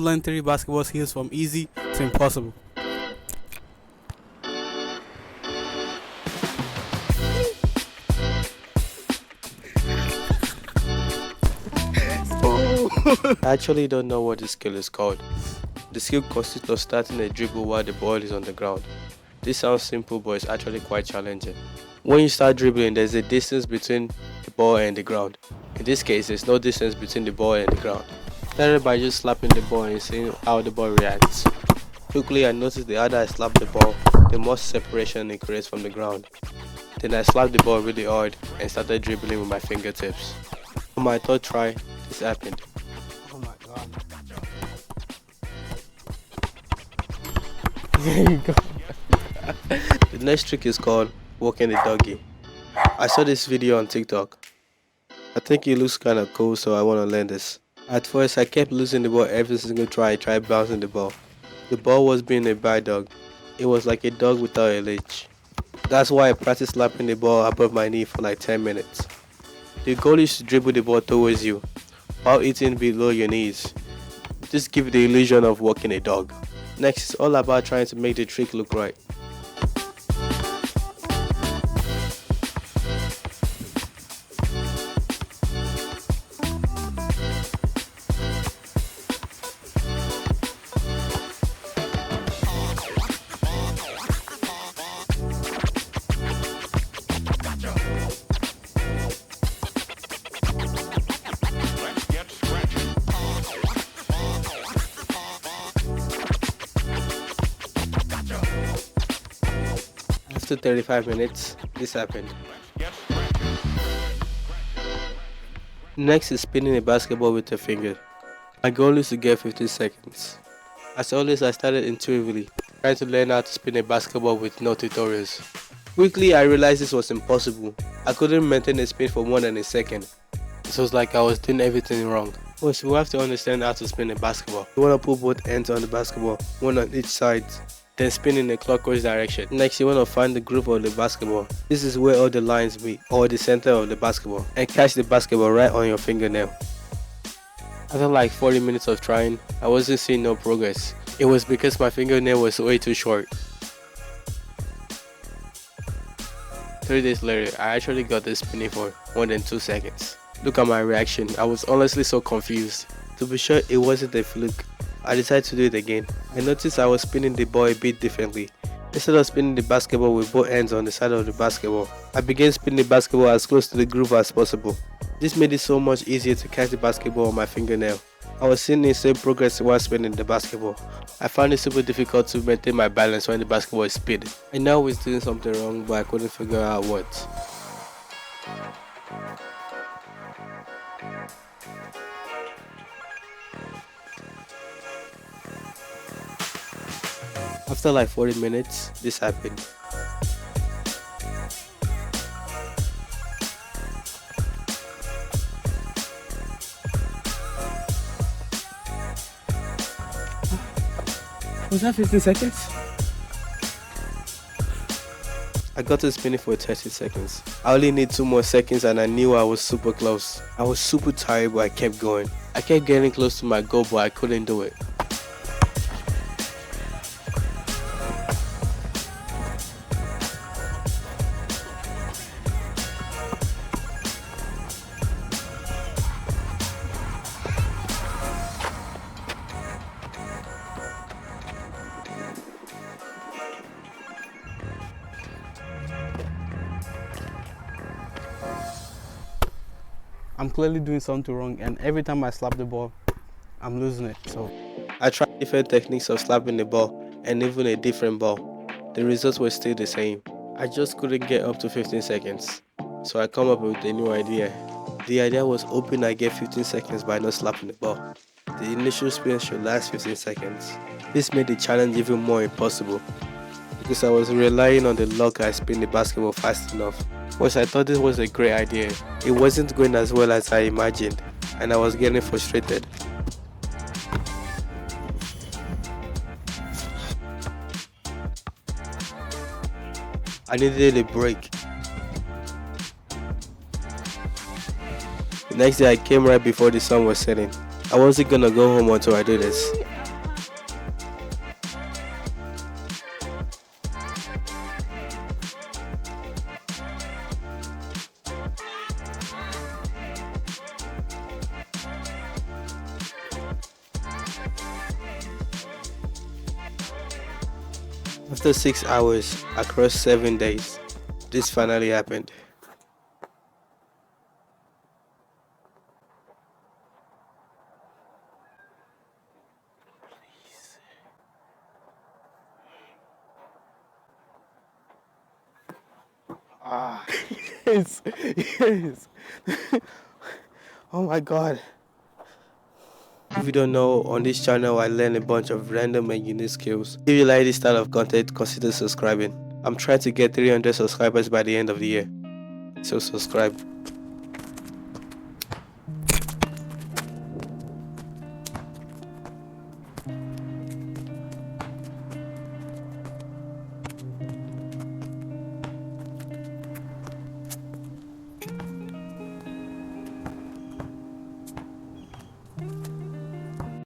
learn 3 basketball skills from easy to impossible. I actually don't know what this skill is called. The skill consists of starting a dribble while the ball is on the ground. This sounds simple, but it's actually quite challenging. When you start dribbling, there's a distance between the ball and the ground. In this case, there's no distance between the ball and the ground. Started by just slapping the ball and seeing how the ball reacts. Quickly, I noticed the harder I slap the ball, the more separation it creates from the ground. Then I slapped the ball really hard and started dribbling with my fingertips. On my third try, this happened. Oh my god. There you go. The next trick is called walking the doggy. I saw this video on TikTok. I think it looks kinda cool, so I wanna learn this. At first, I kept losing the ball every single try I tried bouncing the ball. The ball was being a bad dog. It was like a dog without a leash. That's why I practiced slapping the ball above my knee for like 10 minutes. The goal is to dribble the ball towards you, while hitting below your knees. Just give the illusion of walking a dog. Next, it's all about trying to make the trick look right. After 35 minutes, this happened. Next is spinning a basketball with your finger. My goal is to get 15 seconds. As always, I started intuitively, trying to learn how to spin a basketball with no tutorials. Quickly, I realized this was impossible. I couldn't maintain a spin for more than a second. It was like I was doing everything wrong. First, you have to understand how to spin a basketball. You want to put both ends on the basketball, one on each side, then spin in a clockwise direction. Next, you want to find the groove of the basketball. This is where all the lines meet, or the center of the basketball, and catch the basketball right on your fingernail. After like 40 minutes of trying, I wasn't seeing no progress. It was because my fingernail was way too short. 3 days later, I actually got this spinning for more than 2 seconds. Look at my reaction. I was honestly so confused. To be sure, it wasn't a fluke. I decided to do it again. I noticed I was spinning the ball a bit differently. Instead of spinning the basketball with both ends on the side of the basketball, I began spinning the basketball as close to the groove as possible. This made it so much easier to catch the basketball on my fingernail. I was seeing insane progress while spinning the basketball. I found it super difficult to maintain my balance when the basketball is spinning. I know I was doing something wrong, but I couldn't figure out what. After like 40 minutes, this happened. Was that 15 seconds? I got to spinning for 30 seconds. I only need 2 more seconds and I knew I was super close. I was super tired, but I kept going. I kept getting close to my goal, but I couldn't do it. I'm clearly doing something wrong, and every time I slap the ball, I'm losing it. So I tried different techniques of slapping the ball and even a different ball. The results were still the same. I just couldn't get up to 15 seconds. So I come up with a new idea. The idea was hoping I get 15 seconds by not slapping the ball. The initial spin should last 15 seconds. This made the challenge even more impossible because I was relying on the luck I spin the basketball fast enough. Once I thought this was a great idea, it wasn't going as well as I imagined, and I was getting frustrated. I needed a break. The next day I came right before the sun was setting. I wasn't gonna go home until I do this. After 6 hours across 7 days, this finally happened. Ah, yes, yes. Oh my god. If you don't know, on this channel I learn a bunch of random and unique skills. If you like this style of content, consider subscribing. I'm trying to get 300 subscribers by the end of the year, so subscribe.